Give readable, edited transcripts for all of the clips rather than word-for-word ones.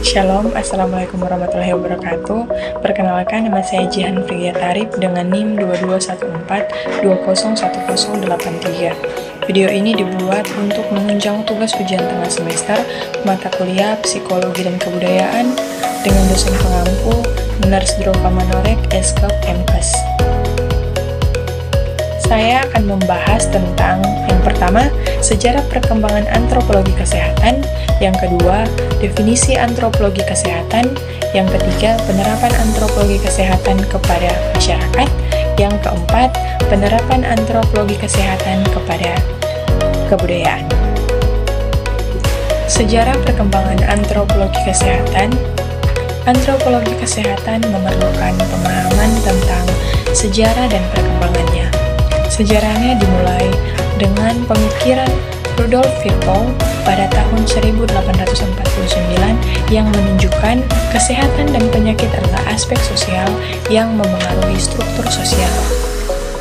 Shalom, Assalamualaikum warahmatullahi wabarakatuh. Perkenalkan, nama saya Jihan Frigia Tarif dengan NIM 2214201083. Video ini dibuat untuk menunjang tugas ujian tengah semester mata kuliah Psikologi dan Kebudayaan dengan dosen pengampu Nurse Drofa Manorek, Eskap MKes. Saya akan membahas tentang yang pertama, sejarah perkembangan antropologi kesehatan, yang kedua, definisi antropologi kesehatan, yang ketiga, penerapan antropologi kesehatan kepada masyarakat, yang keempat, penerapan antropologi kesehatan kepada kebudayaan. Sejarah perkembangan antropologi kesehatan. Antropologi kesehatan memerlukan pemahaman tentang sejarah dan perkembangannya. Sejarahnya dimulai dengan pemikiran Rudolf Virchow pada tahun 1849 yang menunjukkan kesehatan dan penyakit adalah aspek sosial yang memengaruhi struktur sosial.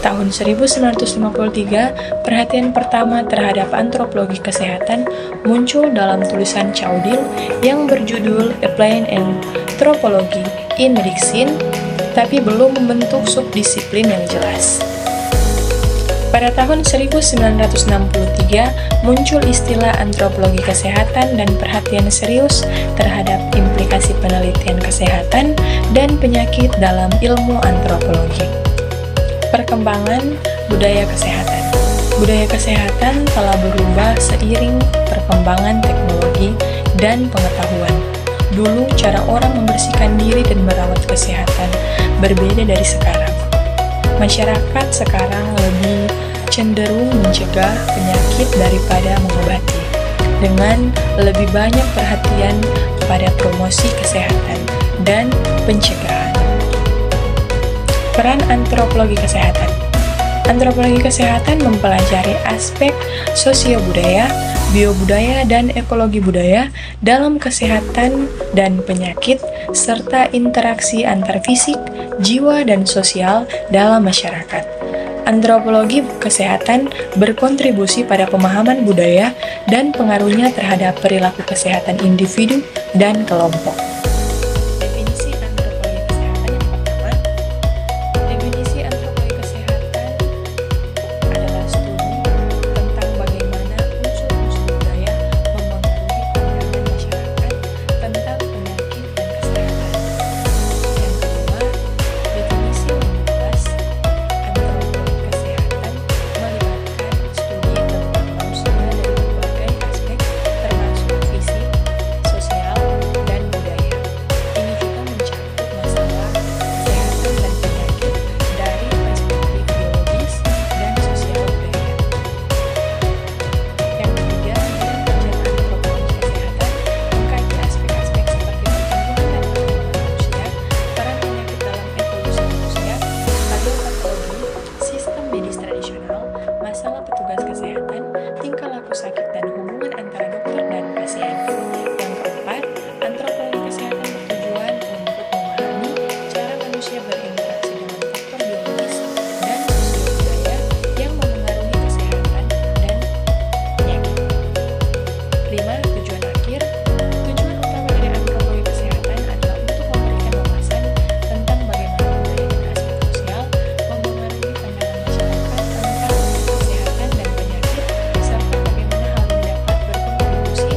Tahun 1953, perhatian pertama terhadap antropologi kesehatan muncul dalam tulisan Caudil yang berjudul Applied Anthropology in Medicine, tapi belum membentuk subdisiplin yang jelas. Pada tahun 1963, muncul istilah antropologi kesehatan dan perhatian serius terhadap implikasi penelitian kesehatan dan penyakit dalam ilmu antropologi. Perkembangan budaya kesehatan. Budaya kesehatan telah berubah seiring perkembangan teknologi dan pengetahuan. Dulu, cara orang membersihkan diri dan merawat kesehatan berbeda dari sekarang. Masyarakat sekarang lebih cenderung mencegah penyakit daripada mengobati, dengan lebih banyak perhatian kepada promosi kesehatan dan pencegahan. Peran antropologi kesehatan. Antropologi kesehatan mempelajari aspek sosio-budaya, biobudaya, dan ekologi budaya dalam kesehatan dan penyakit, serta interaksi antar fisik, jiwa, dan sosial dalam masyarakat. Antropologi kesehatan berkontribusi pada pemahaman budaya dan pengaruhnya terhadap perilaku kesehatan individu dan kelompok. Definisi antropologi kesehatan yang pertama. Definisi antropologi kesehatan adalah studi tentang bagaimana unsur-unsur budaya mempengaruhi pandangan masyarakat tentang penyakit dan kesehatan. Yang kedua, definisi membahas antropologi kesehatan melibatkan studi tentang manusia dari berbagai aspek termasuk fisik, sosial, dan budaya. Ini juga mencakup masalah kesehatan dan penyakit dari perspektif biologis dan sosial budaya. Yang ketiga, dalam kajian antropologi kesehatan mengkaji aspek-aspek seperti pertumbuhan dan perkembangan manusia, peran penyakit dalam evolusi manusia, paleopatologi, sistem medis tradisional, masalah petugas kesehatan, tingkah laku sakit dan hubungan antara dokter dan pasien. Yang keempat, antropologi kesehatan bertujuan untuk memahami cara manusia berinteraksi dengan faktor biologis dan sosial budaya yang memengaruhi kesehatan dan penyakit. 5. Tujuan akhir. Tujuan utama dari antropologi kesehatan adalah untuk memberikan wawasan tentang bagaimana budaya dan aspek sosial memengaruhi pandangan masyarakat tentang kesehatan dan penyakit, serta bagaimana hal ini dapat berkontribusi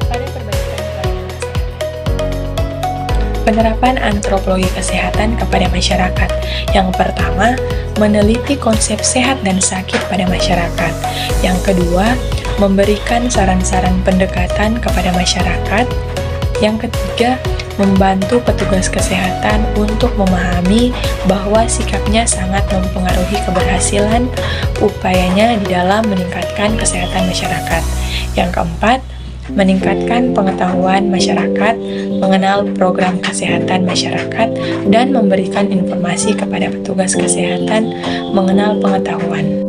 pada perbaikan pelayanan kesehatan. Penerapan antropologi kesehatan kepada masyarakat. Yang pertama, meneliti konsep sehat dan sakit pada masyarakat. Yang kedua, memberikan saran-saran pendekatan kepada masyarakat. Yang ketiga, membantu petugas kesehatan untuk memahami bahwa sikapnya sangat mempengaruhi keberhasilan upayanya di dalam meningkatkan kesehatan masyarakat. Yang keempat, meningkatkan pengetahuan masyarakat, mengenal program kesehatan masyarakat, dan memberikan informasi kepada petugas kesehatan mengenal pengetahuan.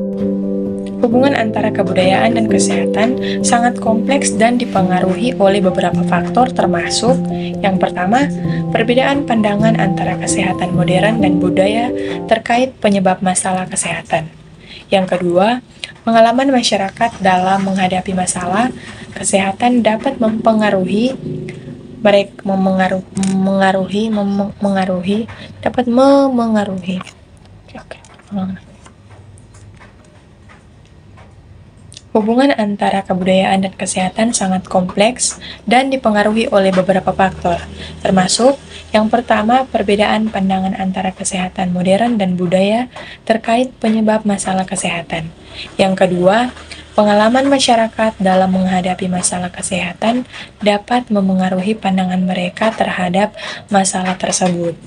Hubungan antara kebudayaan dan kesehatan sangat kompleks dan dipengaruhi oleh beberapa faktor termasuk yang pertama, perbedaan pandangan antara kesehatan modern dan budaya terkait penyebab masalah kesehatan. Yang kedua, pengalaman masyarakat dalam menghadapi masalah kesehatan dapat mempengaruhi mereka memengaruhi. Oke. Hubungan antara kebudayaan dan kesehatan sangat kompleks dan dipengaruhi oleh beberapa faktor, termasuk yang pertama, perbedaan pandangan antara kesehatan modern dan budaya terkait penyebab masalah kesehatan. Yang kedua, pengalaman masyarakat dalam menghadapi masalah kesehatan dapat memengaruhi pandangan mereka terhadap masalah tersebut.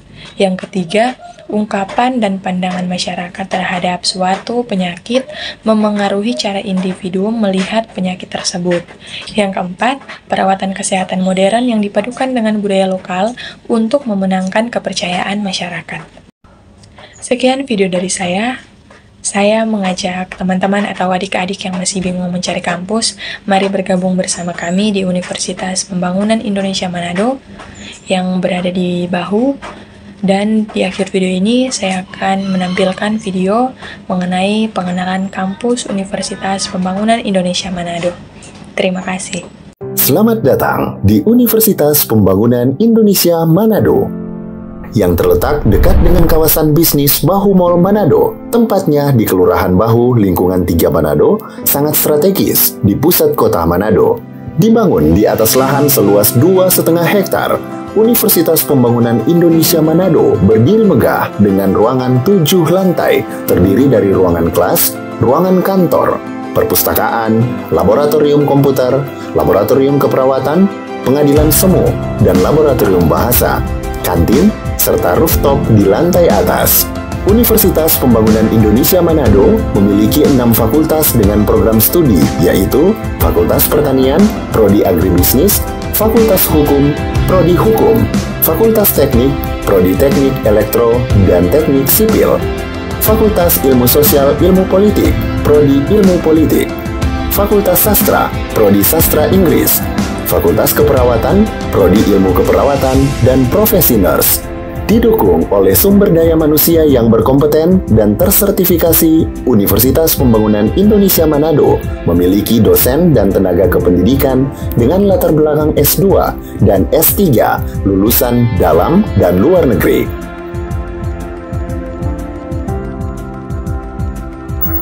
Yang ketiga, ungkapan dan pandangan masyarakat terhadap suatu penyakit memengaruhi cara individu melihat penyakit tersebut. Yang keempat, perawatan kesehatan modern yang dipadukan dengan budaya lokal untuk memenangkan kepercayaan masyarakat. Sekian video dari saya. Saya mengajak teman-teman atau adik-adik yang masih bingung mencari kampus, mari bergabung bersama kami di Universitas Pembangunan Indonesia Manado yang berada di Bahu. Dan di akhir video ini saya akan menampilkan video mengenai pengenalan kampus Universitas Pembangunan Indonesia Manado. Terima kasih. Selamat datang di Universitas Pembangunan Indonesia Manado yang terletak dekat dengan kawasan bisnis Bahu Mall Manado. Tempatnya di Kelurahan Bahu, lingkungan 3 Manado, sangat strategis di pusat kota Manado. Dibangun di atas lahan seluas 2,5 hektar, Universitas Pembangunan Indonesia Manado berdiri megah dengan ruangan 7 lantai, terdiri dari ruangan kelas, ruangan kantor, perpustakaan, laboratorium komputer, laboratorium keperawatan, pengadilan semu, dan laboratorium bahasa, kantin, serta rooftop di lantai atas. Universitas Pembangunan Indonesia Manado memiliki 6 fakultas dengan program studi, yaitu Fakultas Pertanian, Prodi Agribisnis, Fakultas Hukum, Prodi Hukum, Fakultas Teknik, Prodi Teknik Elektro dan Teknik Sipil, Fakultas Ilmu Sosial Ilmu Politik, Prodi Ilmu Politik, Fakultas Sastra, Prodi Sastra Inggris, Fakultas Keperawatan, Prodi Ilmu Keperawatan, dan Profesi Nurse. Didukung oleh sumber daya manusia yang berkompeten dan tersertifikasi, Universitas Pembangunan Indonesia Manado memiliki dosen dan tenaga kependidikan dengan latar belakang S2 dan S3 lulusan dalam dan luar negeri.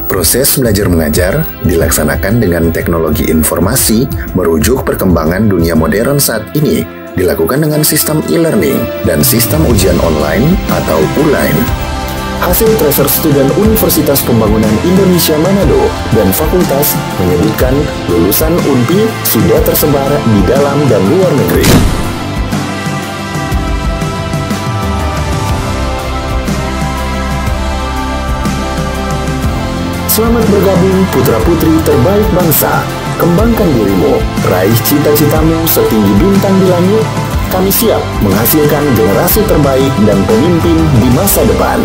Proses belajar mengajar dilaksanakan dengan teknologi informasi merujuk perkembangan dunia modern saat ini, dilakukan dengan sistem e-learning dan sistem ujian online atau ULAIN. Hasil tracer student Universitas Pembangunan Indonesia Manado dan fakultas menyebutkan lulusan UNPI sudah tersebar di dalam dan luar negeri. Selamat bergabung putra-putri terbaik bangsa. Kembangkan dirimu, raih cita-citamu setinggi bintang di langit. Kami siap menghasilkan generasi terbaik dan pemimpin di masa depan.